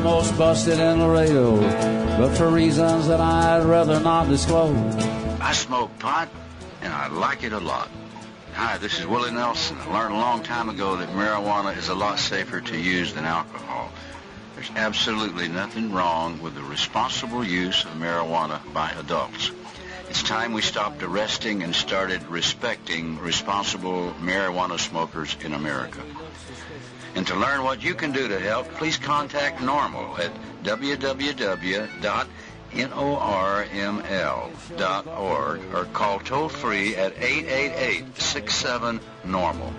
almost busted in Laredo, but for reasons that I'd rather not disclose. I smoke pot, and I like it a lot. Hi, this is Willie Nelson. I learned a long time ago that marijuana is a lot safer to use than alcohol. There's absolutely nothing wrong with the responsible use of marijuana by adults. It's time we stopped arresting and started respecting responsible marijuana smokers in America. And to learn what you can do to help, please contact NORML at www.norml.org or call toll-free at 888-67-NORML.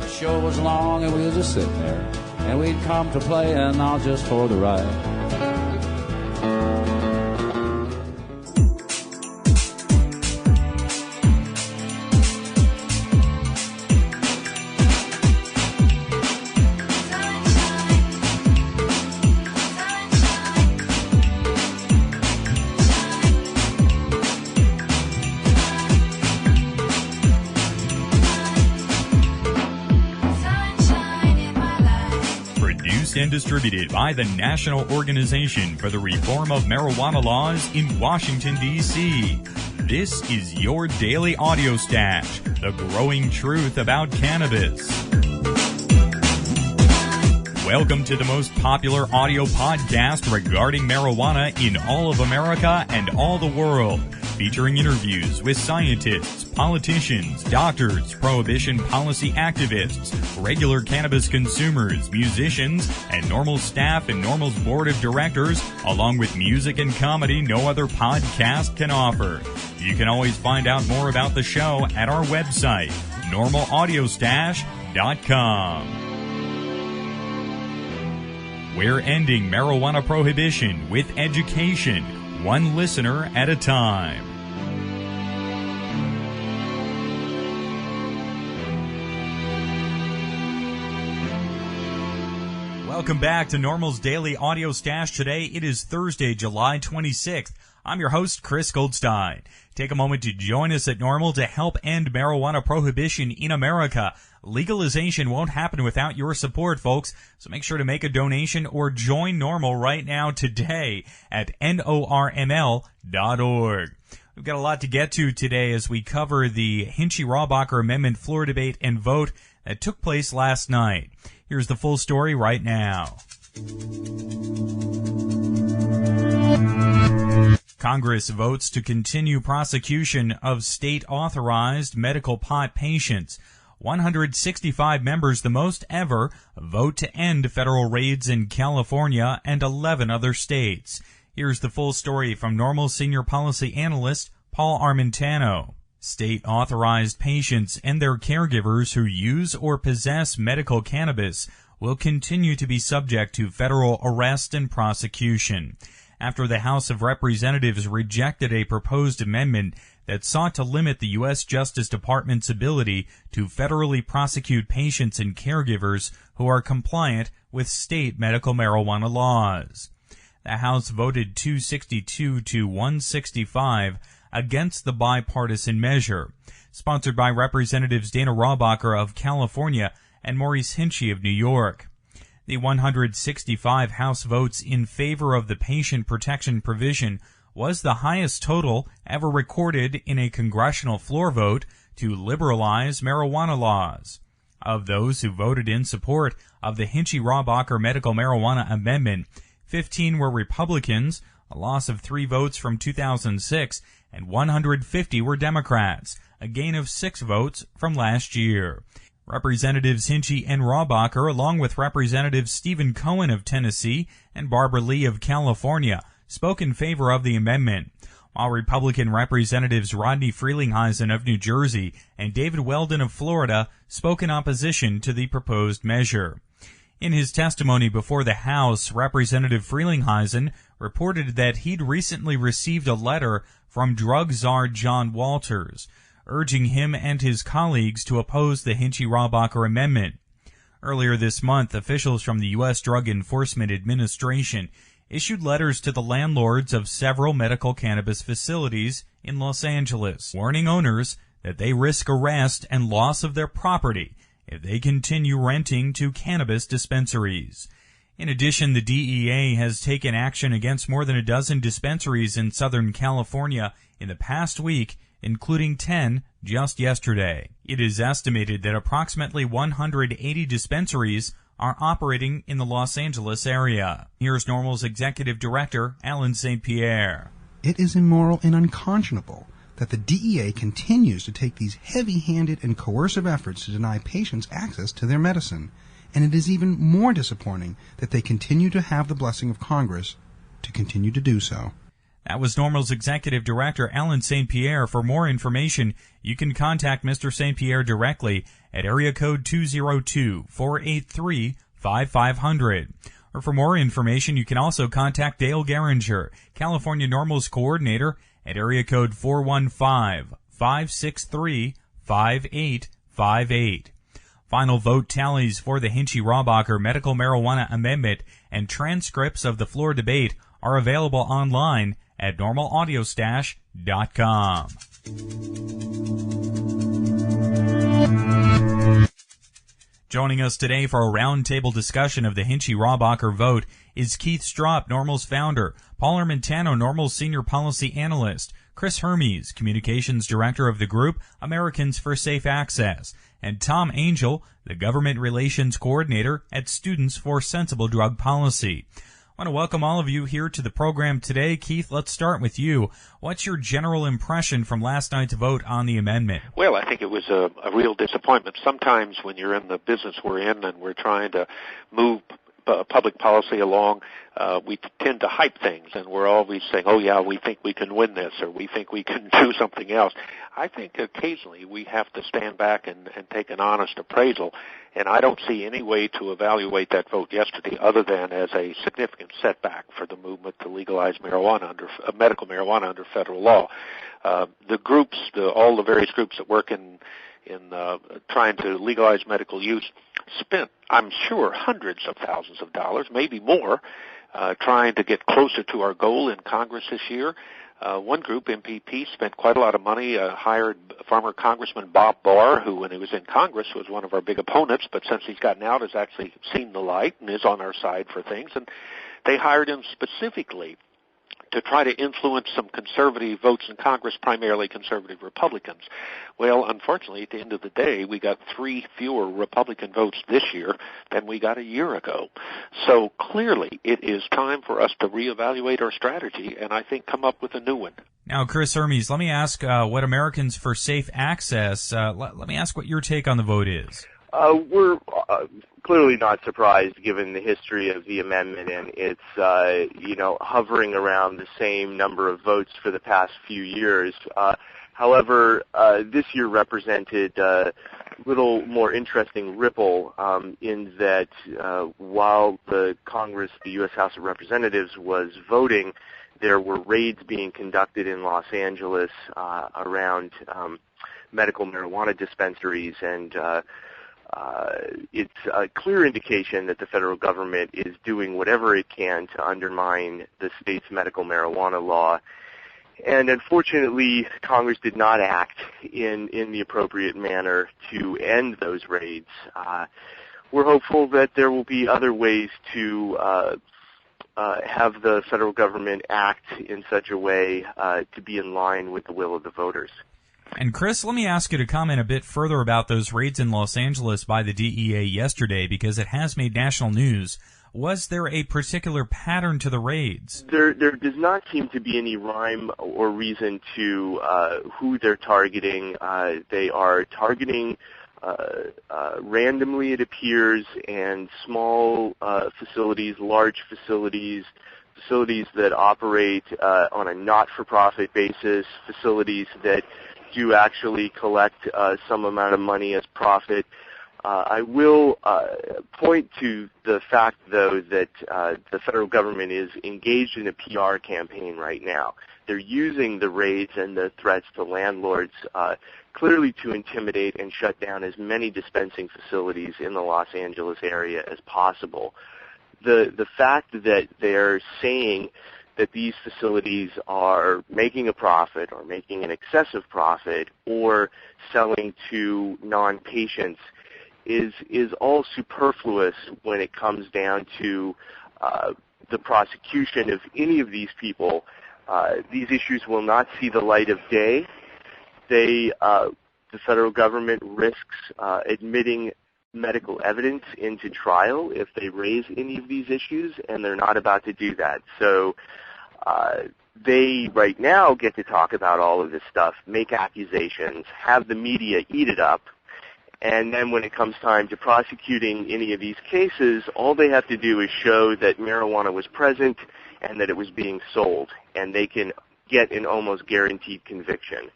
The show was long and we were just sitting there, and we'd come to play and not just for the ride. And distributed by the National Organization for the Reform of Marijuana Laws in Washington, D.C. This is your daily audio stash, the growing truth about cannabis. Welcome to the most popular audio podcast regarding marijuana in all of America and all the world, featuring interviews with scientists, politicians, doctors, prohibition policy activists, regular cannabis consumers, musicians, and NORML staff and NORML's board of directors, along with music and comedy no other podcast can offer. You can always find out more about the show at our website, normalaudiostash.com. We're ending marijuana prohibition with education, one listener at a time. Welcome back to NORML's Daily Audio Stash. Today it is Thursday, July 26th. I'm your host, Chris Goldstein. Take a moment to join us at NORML to help end marijuana prohibition in America. Legalization won't happen without your support, folks, so make sure to make a donation or join NORML right now today at NORML.org. We've got a lot to get to today as we cover the Hinchy-Raubacher Amendment floor debate and vote that took place last night. Here's the full story right now. Congress votes to continue prosecution of state-authorized medical pot patients. 165 members, the most ever, vote to end federal raids in California and 11 other states. Here's the full story from NORML senior policy analyst Paul Armentano. State-authorized patients and their caregivers who use or possess medical cannabis will continue to be subject to federal arrest and prosecution. After the House of Representatives rejected a proposed amendment that sought to limit the U.S. Justice Department's ability to federally prosecute patients and caregivers who are compliant with state medical marijuana laws. The House voted 262 to 165 against the bipartisan measure, sponsored by Representatives Dana Raubacher of California and Maurice Hinchey of New York. The 165 House votes in favor of the patient protection provision was the highest total ever recorded in a congressional floor vote to liberalize marijuana laws. Of those who voted in support of the Hinchy-Raubacher medical marijuana amendment, 15 were Republicans, a loss of 3 votes from 2006, and 150 were Democrats, a gain of 6 votes from last year. Representatives Hinchey and Raubacher, along with Representatives Stephen Cohen of Tennessee and Barbara Lee of California, spoke in favor of the amendment, while Republican Representatives Rodney Frelinghuysen of New Jersey and David Weldon of Florida spoke in opposition to the proposed measure. In his testimony before the House, Representative Frelinghuysen reported that he'd recently received a letter from drug czar John Walters, urging him and his colleagues to oppose the Hinchy-Raubacher amendment. Earlier this month, officials from the U.S. Drug Enforcement Administration issued letters to the landlords of several medical cannabis facilities in Los Angeles, warning owners that they risk arrest and loss of their property if they continue renting to cannabis dispensaries. In addition, the DEA has taken action against more than a dozen dispensaries in Southern California in the past week, including 10 just yesterday. It is estimated that approximately 180 dispensaries are operating in the Los Angeles area. Here's NORML's Executive Director, Alan St. Pierre. It is immoral and unconscionable that the DEA continues to take these heavy-handed and coercive efforts to deny patients access to their medicine. And it is even more disappointing that they continue to have the blessing of Congress to continue to do so. That was NORML's Executive Director, Alan St. Pierre. For more information, you can contact Mr. St. Pierre directly at area code 202-483-5500. Or for more information, you can also contact Dale Geringer, California NORML's coordinator, at area code 415-563-5858. Final vote tallies for the Hinchy-Robacher medical marijuana amendment and transcripts of the floor debate are available online at normalaudiostash.com. Joining us today for a roundtable discussion of the Hinchy-Robacher vote is Keith Stroup, NORML's founder, Paul Armentano, NORML's senior policy analyst, Chris Hermes, communications director of the group Americans for Safe Access, and Tom Angel, the government relations coordinator at Students for Sensible Drug Policy. I want to welcome all of you here to the program today. Keith, let's start with you. What's your general impression from last night's vote on the amendment? Well, I think it was a real disappointment. Sometimes when you're in the business we're in and we're trying to move public policy along, we tend to hype things, and we're always saying, oh yeah, we think we can win this, or we think we can do something else. I think occasionally we have to stand back and take an honest appraisal, and I don't see any way to evaluate that vote yesterday other than as a significant setback for the movement to legalize marijuana medical marijuana under federal law. The groups, all the various groups that work in trying to legalize medical use spent, I'm sure, hundreds of thousands of dollars, maybe more, trying to get closer to our goal in Congress this year. One group, MPP, spent quite a lot of money, hired former Congressman Bob Barr, who when he was in Congress was one of our big opponents, but since he's gotten out has actually seen the light and is on our side for things. And they hired him specifically to try to influence some conservative votes in Congress, primarily conservative Republicans. Well, unfortunately, at the end of the day, we got 3 fewer Republican votes this year than we got a year ago. So clearly, it is time for us to reevaluate our strategy and I think come up with a new one. Now, Chris Hermes, let me ask what Americans for Safe Access, let me ask what your take on the vote is. We're clearly not surprised given the history of the amendment and its, hovering around the same number of votes for the past few years. However, this year represented a little more interesting ripple in that while the Congress, the U.S. House of Representatives, was voting, there were raids being conducted in Los Angeles around medical marijuana dispensaries, and it's a clear indication that the federal government is doing whatever it can to undermine the state's medical marijuana law. And unfortunately, Congress did not act in the appropriate manner to end those raids. We're hopeful that there will be other ways to have the federal government act in such a way to be in line with the will of the voters. And Chris, let me ask you to comment a bit further about those raids in Los Angeles by the DEA yesterday, because it has made national news. Was there a particular pattern to the raids? There does not seem to be any rhyme or reason to who they're targeting. They are targeting randomly, it appears, and small facilities, large facilities, facilities that operate on a not-for-profit basis, facilities that do actually collect some amount of money as profit. I will point to the fact, though, that the federal government is engaged in a PR campaign right now. They're using the raids and the threats to landlords clearly to intimidate and shut down as many dispensing facilities in the Los Angeles area as possible. The fact that they're saying that these facilities are making a profit or making an excessive profit or selling to non-patients is all superfluous when it comes down to the prosecution of any of these people. These issues will not see the light of day. The federal government risks admitting medical evidence into trial if they raise any of these issues, and they're not about to do that. So they right now get to talk about all of this stuff, make accusations, have the media eat it up, and then when it comes time to prosecuting any of these cases, all they have to do is show that marijuana was present and that it was being sold, and they can get an almost guaranteed conviction.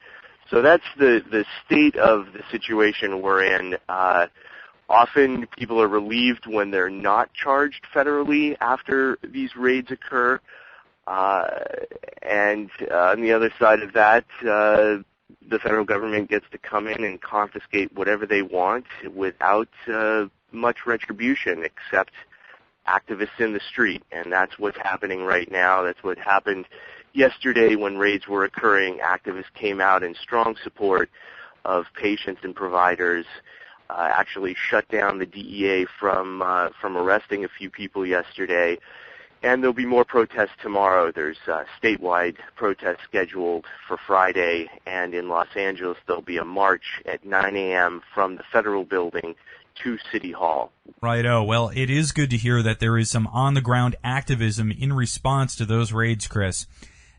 So that's the state of the situation we're in. Often people are relieved when they're not charged federally after these raids occur. And on the other side of that, the federal government gets to come in and confiscate whatever they want without much retribution except activists in the street. And that's what's happening right now. That's what happened yesterday when raids were occurring. Activists came out in strong support of patients and providers, actually shut down the DEA from arresting a few people yesterday. And there'll be more protests tomorrow. There's statewide protests scheduled for Friday, and in Los Angeles there'll be a march at 9 a.m. from the federal building to City Hall. Righto. Well, it is good to hear that there is some on-the-ground activism in response to those raids, Chris.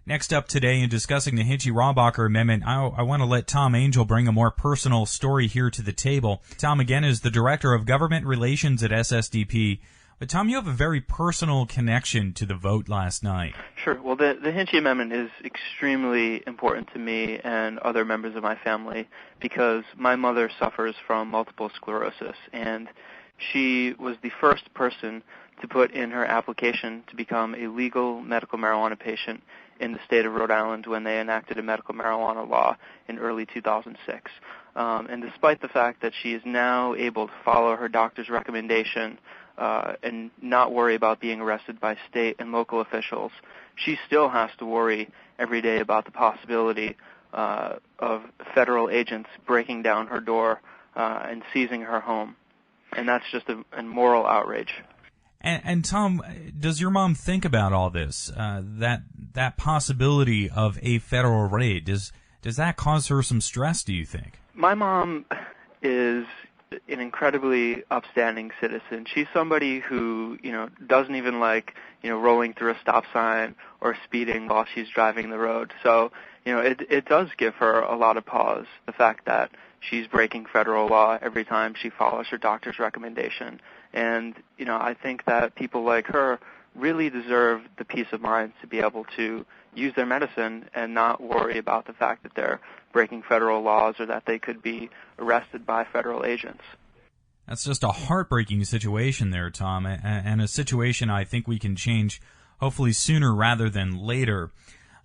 Next up today in discussing the Hinchy-Robacher Amendment, I want to let Tom Angel bring a more personal story here to the table. Tom, again, is the Director of Government Relations at SSDP. But, Tom, you have a very personal connection to the vote last night. Sure. Well, the Hinchy Amendment is extremely important to me and other members of my family because my mother suffers from multiple sclerosis, and she was the first person to put in her application to become a legal medical marijuana patient in the state of Rhode Island when they enacted a medical marijuana law in early 2006. And despite the fact that she is now able to follow her doctor's recommendation and not worry about being arrested by state and local officials, she still has to worry every day about the possibility of federal agents breaking down her door and seizing her home. And that's just a moral outrage. And Tom, does your mom think about all this, that possibility of a federal raid? Does that cause her some stress, do you think? My mom is an incredibly upstanding citizen. She's somebody who, doesn't even like, rolling through a stop sign or speeding while she's driving the road. So, it does give her a lot of pause, the fact that she's breaking federal law every time she follows her doctor's recommendation. And, I think that people like her really deserve the peace of mind to be able to use their medicine and not worry about the fact that they're breaking federal laws or that they could be arrested by federal agents. That's just a heartbreaking situation there, Tom, and a situation I think we can change hopefully sooner rather than later.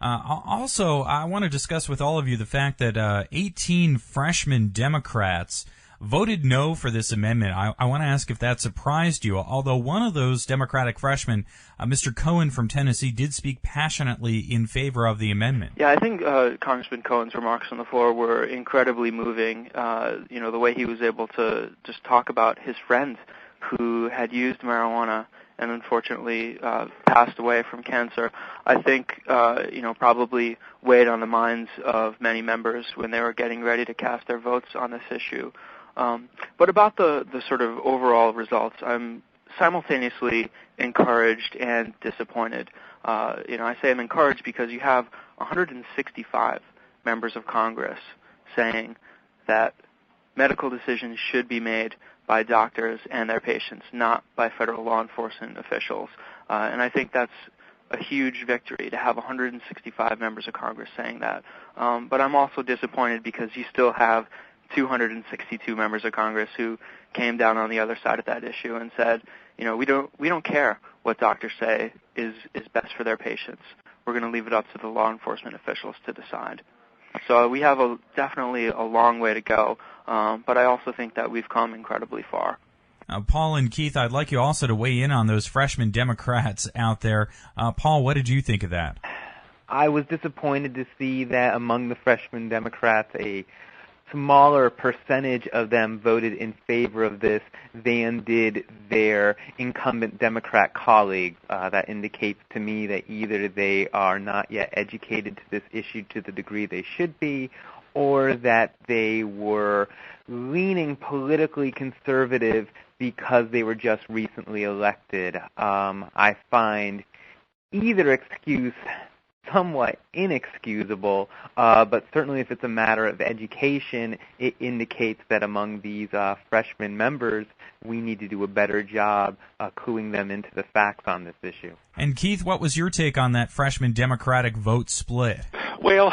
Also, I want to discuss with all of you the fact that 18 freshman Democrats voted no for this amendment. I want to ask if that surprised you, although one of those Democratic freshmen, Mr. Cohen from Tennessee, did speak passionately in favor of the amendment. Yeah, I think Congressman Cohen's remarks on the floor were incredibly moving. The way he was able to just talk about his friend who had used marijuana and unfortunately passed away from cancer, I think, probably weighed on the minds of many members when they were getting ready to cast their votes on this issue. But about the sort of overall results, I'm simultaneously encouraged and disappointed. I say I'm encouraged because you have 165 members of Congress saying that medical decisions should be made by doctors and their patients, not by federal law enforcement officials. And I think that's a huge victory to have 165 members of Congress saying that. But I'm also disappointed because you still have 262 members of Congress who came down on the other side of that issue and said, we don't care what doctors say is best for their patients. We're going to leave it up to the law enforcement officials to decide. So we have definitely a long way to go, but I also think that we've come incredibly far. Paul and Keith, I'd like you also to weigh in on those freshman Democrats out there. Paul, what did you think of that? I was disappointed to see that among the freshman Democrats, a smaller percentage of them voted in favor of this than did their incumbent Democrat colleagues. That indicates to me that either they are not yet educated to this issue to the degree they should be, or that they were leaning politically conservative because they were just recently elected. I find either excuse somewhat inexcusable, but certainly if it's a matter of education, it indicates that among these freshman members, we need to do a better job cluing them into the facts on this issue. And Keith, what was your take on that freshman Democratic vote split? Well,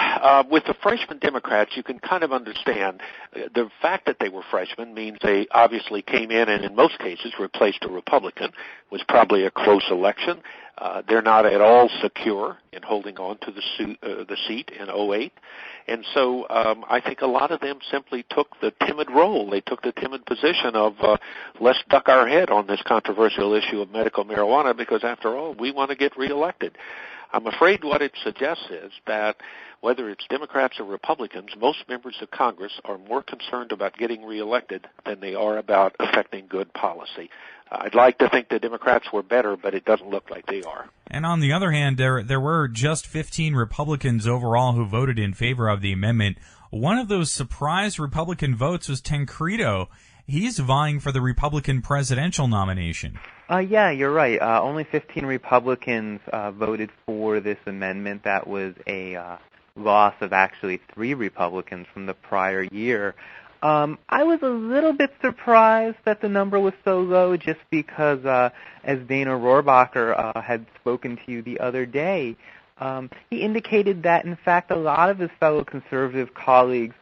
with the freshman Democrats, you can kind of understand the fact that they were freshmen means they obviously came in and in most cases replaced a Republican. It was probably a close election. They're not at all secure in holding on to the seat in 2008. And so I think a lot of them simply took the timid role. They took the timid position of let's duck our head on this controversial issue of medical marijuana because, after all, we want to get reelected. I'm afraid what it suggests is that whether it's Democrats or Republicans, most members of Congress are more concerned about getting reelected than they are about affecting good policy. I'd like to think the Democrats were better, but it doesn't look like they are. And on the other hand, there were just 15 Republicans overall who voted in favor of the amendment. One of those surprise Republican votes was Tancredo. He's vying for the Republican presidential nomination. Yeah, you're right. Only 15 Republicans voted for this amendment. That was a loss of actually 3 Republicans from the prior year. I was a little bit surprised that the number was so low just because, as Dana Rohrabacher had spoken to you the other day, he indicated that, in fact, a lot of his fellow conservative colleagues,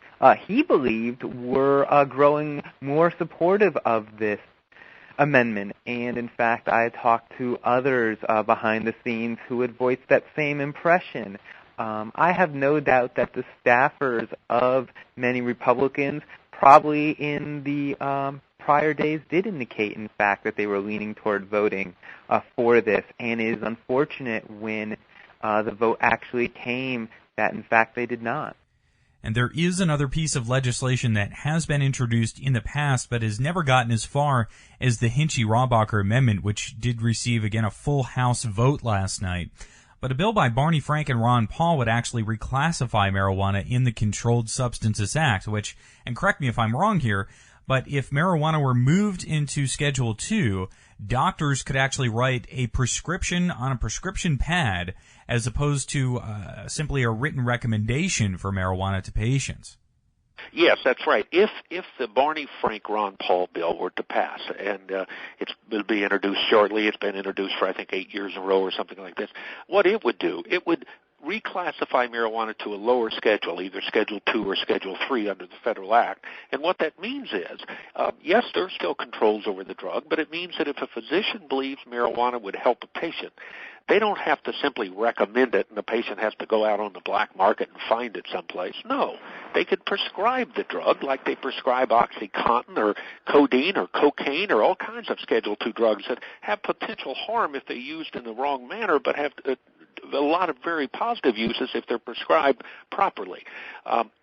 he believed, were growing more supportive of this amendment. And, in fact, I had talked to others behind the scenes who had voiced that same impression. I have no doubt that the staffers of many Republicans probably in the prior days did indicate, in fact, that they were leaning toward voting for this, and it is unfortunate when the vote actually came that, in fact, they did not. And there is another piece of legislation that has been introduced in the past but has never gotten as far as the Hinchy-Rohrabacher Amendment, which did receive, again, a full House vote last night. But a bill by Barney Frank and Ron Paul would actually reclassify marijuana in the Controlled Substances Act, which, and correct me if I'm wrong here, but if marijuana were moved into Schedule 2, doctors could actually write a prescription on a prescription pad as opposed to simply a written recommendation for marijuana to patients. Yes, that's right. If the Barney Frank Ron Paul bill were to pass, and it'll be introduced shortly, it's been introduced for I think 8 years in a row or something like this. What it would do, it would reclassify marijuana to a lower schedule, either Schedule 2 or Schedule 3 under the Federal Act. And what that means is, yes, there are still controls over the drug, but it means that if a physician believes marijuana would help a patient, they don't have to simply recommend it and the patient has to go out on the black market and find it someplace. No, they could prescribe the drug like they prescribe OxyContin or codeine or cocaine or all kinds of Schedule 2 drugs that have potential harm if they're used in the wrong manner but have a lot of very positive uses if they're prescribed properly.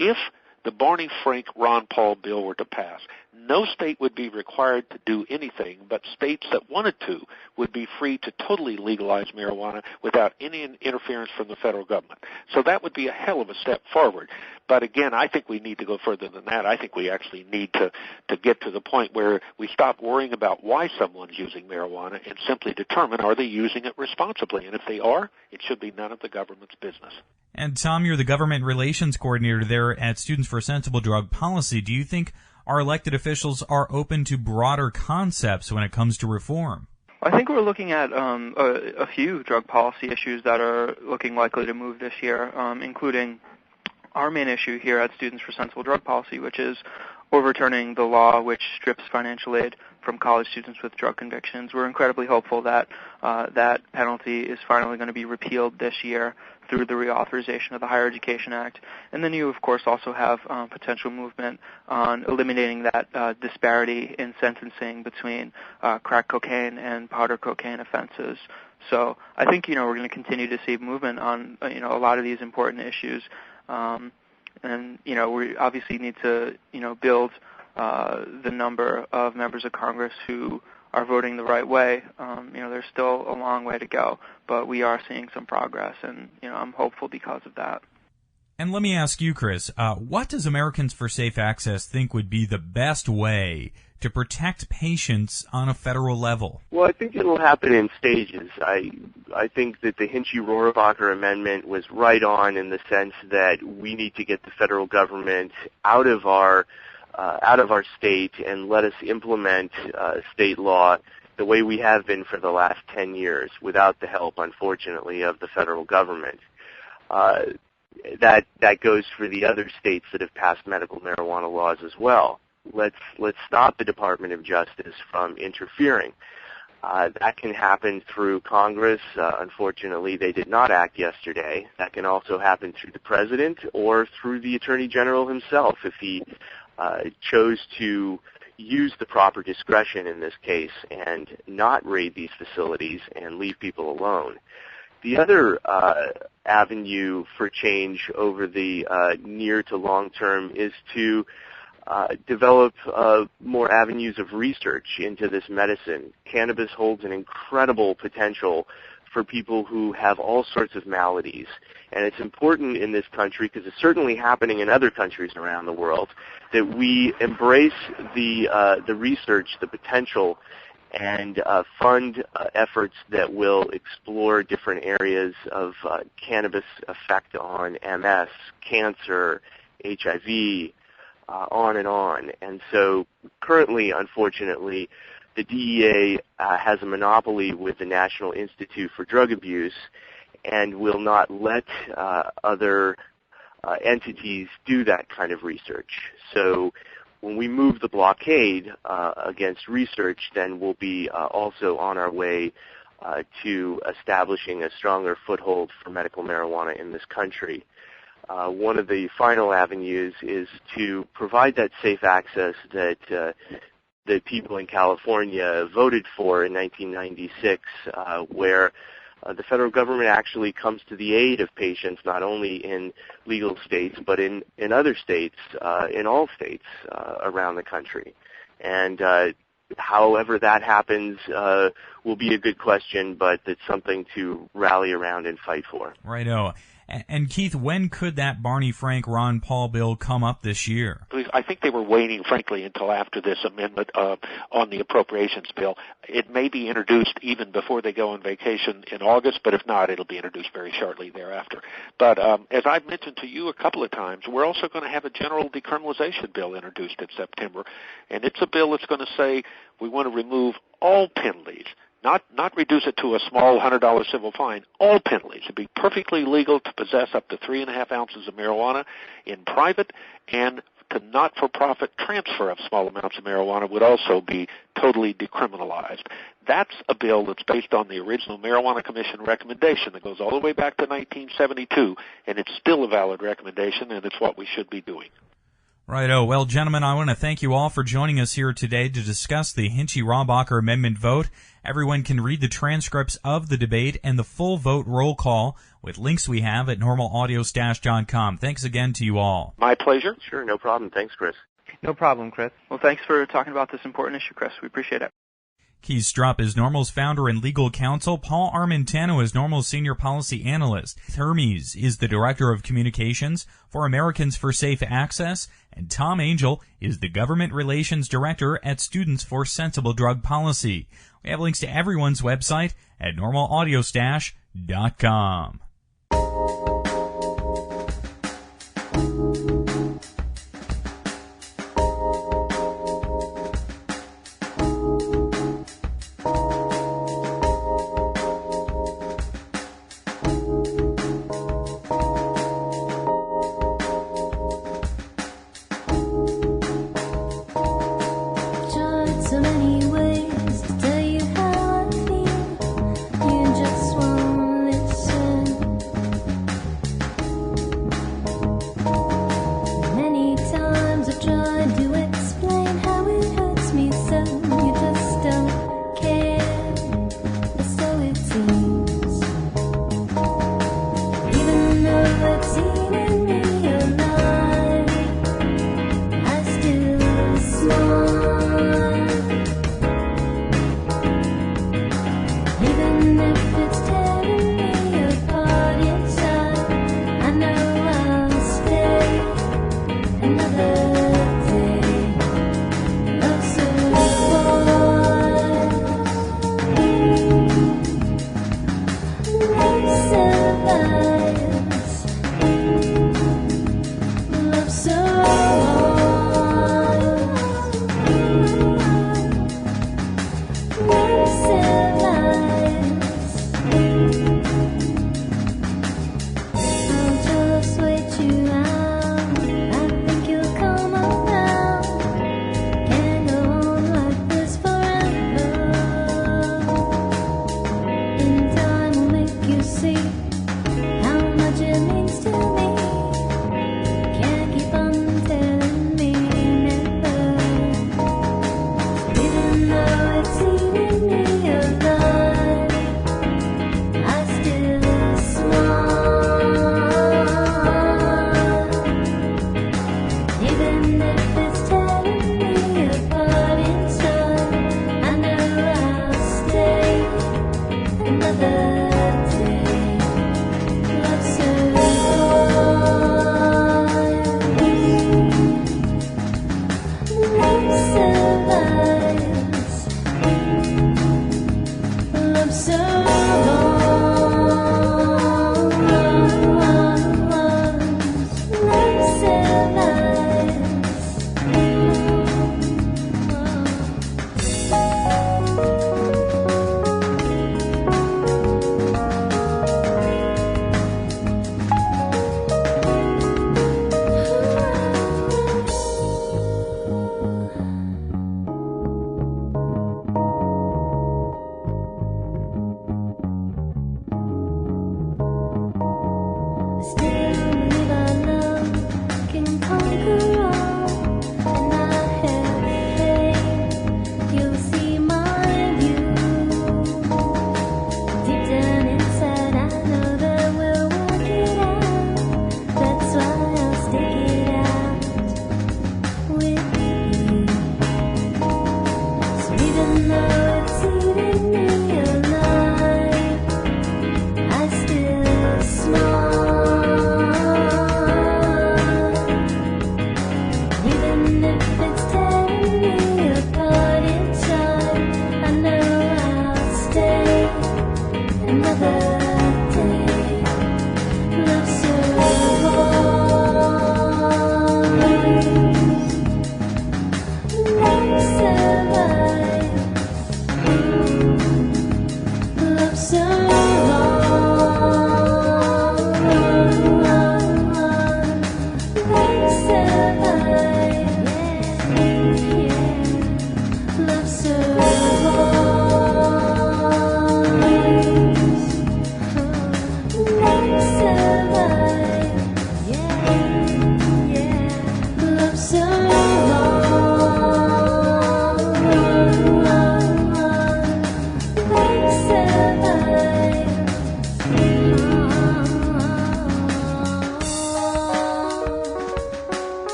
If the Barney Frank Ron Paul bill were to pass, no state would be required to do anything, but states that wanted to would be free to totally legalize marijuana without any interference from the federal government. So that would be a hell of a step forward. But again, I think we need to go further than that. I think we actually need to get to the point where we stop worrying about why someone's using marijuana and simply determine, are they using it responsibly? And if they are, it should be none of the government's business. And Tom, you're the government relations coordinator there at Students for Sensible Drug Policy. Do you think our elected officials are open to broader concepts when it comes to reform? I think we're looking at a few drug policy issues that are looking likely to move this year, including our main issue here at Students for Sensible Drug Policy, which is overturning the law which strips financial aid from college students with drug convictions. We're incredibly hopeful that that penalty is finally going to be repealed this year through the reauthorization of the Higher Education Act. And then you, of course, also have potential movement on eliminating that disparity in sentencing between crack cocaine and powder cocaine offenses. So I think, we're going to continue to see movement on, a lot of these important issues. And, we obviously need to, build the number of members of Congress who are voting the right way. There's still a long way to go, but we are seeing some progress, and, I'm hopeful because of that. And let me ask you, Chris, what does Americans for Safe Access think would be the best way to protect patients on a federal level? Well, I think it'll happen in stages. I think that the Hinchy-Rohrabacher amendment was right on in the sense that we need to get the federal government out of our state and let us implement state law the way we have been for the last 10 years without the help, unfortunately, of the federal government. That goes for the other states that have passed medical marijuana laws as well. Let's stop the Department of Justice from interfering. That can happen through Congress. Unfortunately, they did not act yesterday. That can also happen through the President or through the Attorney General himself if he chose to use the proper discretion in this case and not raid these facilities and leave people alone. The other avenue for change over the near to long term is to develop more avenues of research into this medicine. Cannabis holds an incredible potential for people who have all sorts of maladies. And it's important in this country, because it's certainly happening in other countries around the world, that we embrace the research, the potential, and fund efforts that will explore different areas of cannabis effect on MS, cancer, HIV, on and on. And so currently, unfortunately, the DEA has a monopoly with the National Institute for Drug Abuse and will not let other entities do that kind of research. So when we move the blockade against research, then we'll be also on our way to establishing a stronger foothold for medical marijuana in this country. One of the final avenues is to provide that safe access that people in California voted for in 1996, where the federal government actually comes to the aid of patients not only in legal states but in other states, in all states around the country. And however that happens will be a good question, but it's something to rally around and fight for. Righto. And Keith, when could that Barney Frank Ron Paul bill come up this year? I think they were waiting, frankly, until after this amendment on the appropriations bill. It may be introduced even before they go on vacation in August, but if not, it'll be introduced very shortly thereafter. But as I've mentioned to you a couple of times, we're also going to have a general decriminalization bill introduced in September, and it's a bill that's going to say we want to remove all penalties. Not reduce it to a small $100 civil fine. All penalties. It'd be perfectly legal to possess up to 3.5 ounces of marijuana in private, and to not-for-profit transfer of small amounts of marijuana would also be totally decriminalized. That's a bill that's based on the original Marijuana Commission recommendation that goes all the way back to 1972, and it's still a valid recommendation, and it's what we should be doing. Righto. Well, gentlemen, I want to thank you all for joining us here today to discuss the Hinchy-Rohrabacher amendment vote. Everyone can read the transcripts of the debate and the full vote roll call with links we have at normalaudio-.com. Thanks again to you all. My pleasure. Sure, no problem. Thanks, Chris. No problem, Chris. Well, thanks for talking about this important issue, Chris. We appreciate it. Keith Strupp is NORML's founder and legal counsel. Paul Armentano is NORML's senior policy analyst. Hermes is the director of communications for Americans for Safe Access. And Tom Angel is the government relations director at Students for Sensible Drug Policy. We have links to everyone's website at normalaudio-.com. So many ways to tell you how I feel. You just won't listen.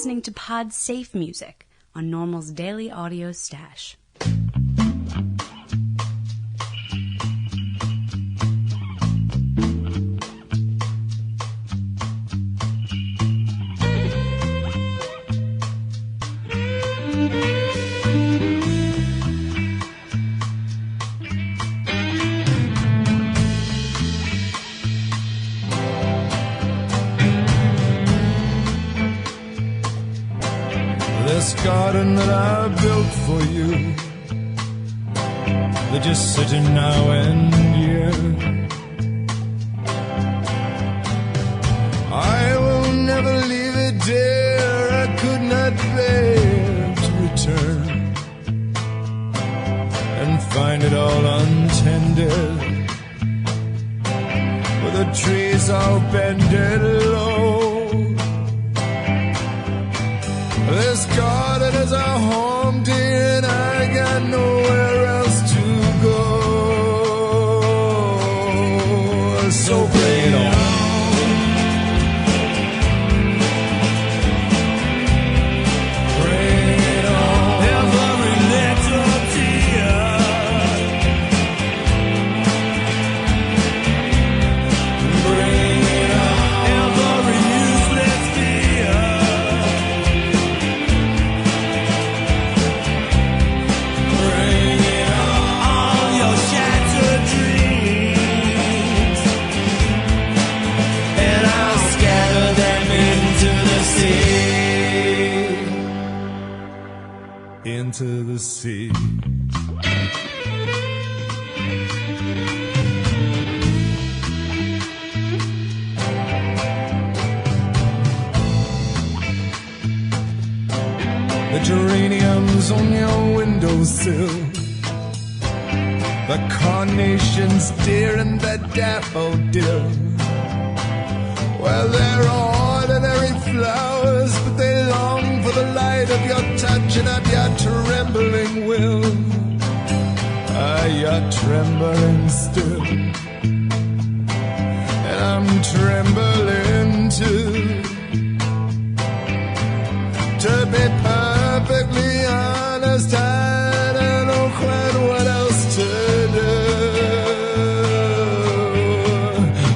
listening to Pod Safe Music on NORML's Daily Audio Stash. This garden that I built for you, they're just sitting now and here. I will never leave it, dear. I could not bear to return and find it all untended, with the trees all bended low. This garden is a home, dear, and I got nowhere else to go. So bring it on. Bring it on. Every little tear. Bring it on. Every useless fear. Into the sea. The geraniums on your windowsill, the carnations, dear, and the daffodil. Well, they're ordinary flowers, but they long for the light of your touch and of your trembling will. Ah, you're trembling still, and I'm trembling too. To be perfectly honest, I don't know quite what else to do.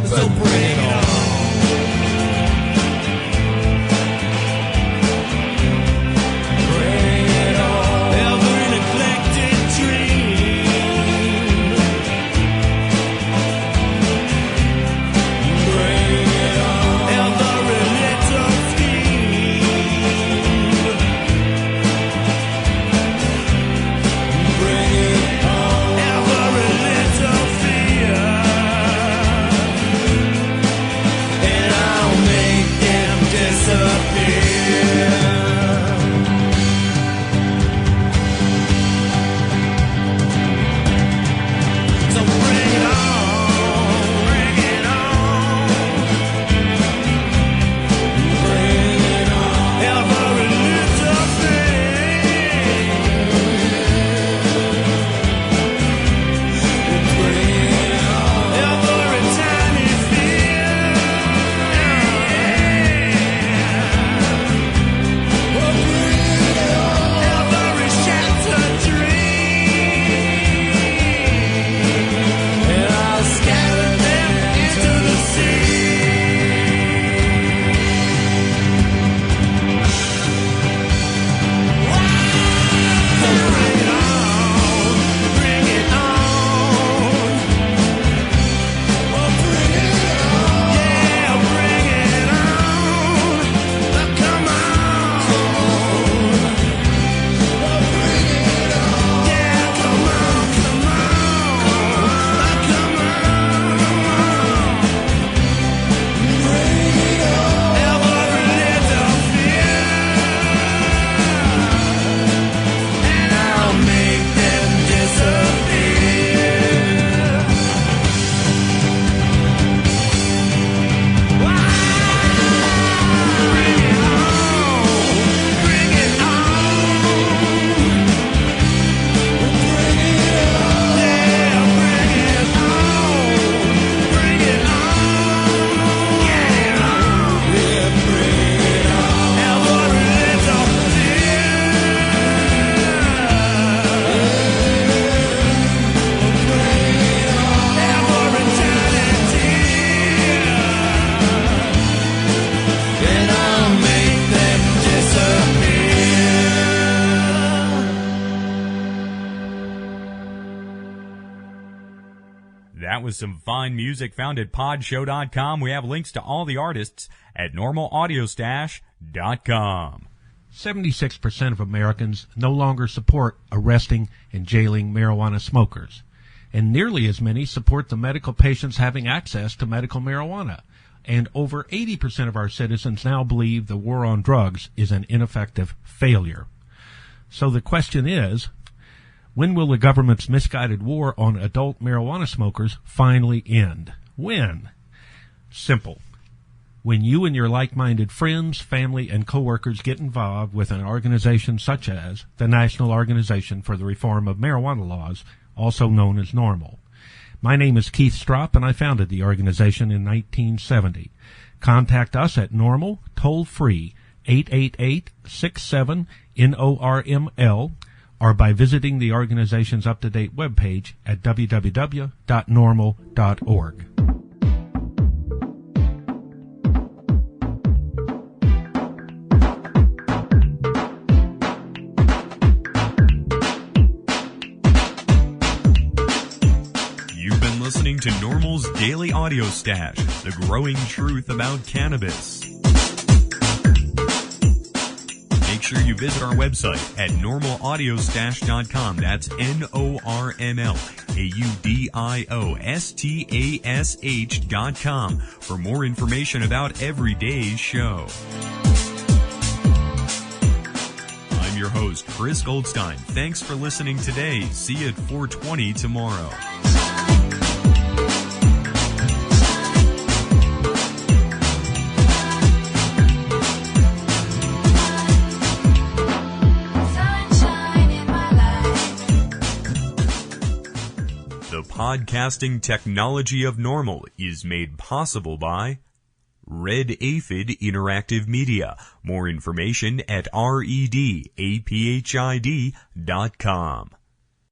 So bring it on. That was some fine music found at podshow.com. We have links to all the artists at normalaudiostash.com. 76% of Americans no longer support arresting and jailing marijuana smokers, and nearly as many support the medical patients having access to medical marijuana. And over 80% of our citizens now believe the war on drugs is an ineffective failure. So the question is, when will the government's misguided war on adult marijuana smokers finally end? When? Simple. When you and your like-minded friends, family, and coworkers get involved with an organization such as the National Organization for the Reform of Marijuana Laws, also known as NORML. My name is Keith Stropp, and I founded the organization in 1970. Contact us at NORML, toll-free, 888-67-NORML, or by visiting the organization's up-to-date webpage at www.norml.org. You've been listening to NORML's Daily Audio Stash, the growing truth about cannabis. Make sure you visit our website at normalaudiostash.com. That's NORMLAUDIOSTASH.com for more information about every day's show. I'm your host, Chris Goldstein. Thanks for listening today. See you at 4:20 tomorrow. The podcasting technology of NORML is made possible by Red Aphid Interactive Media. More information at redapphid.com.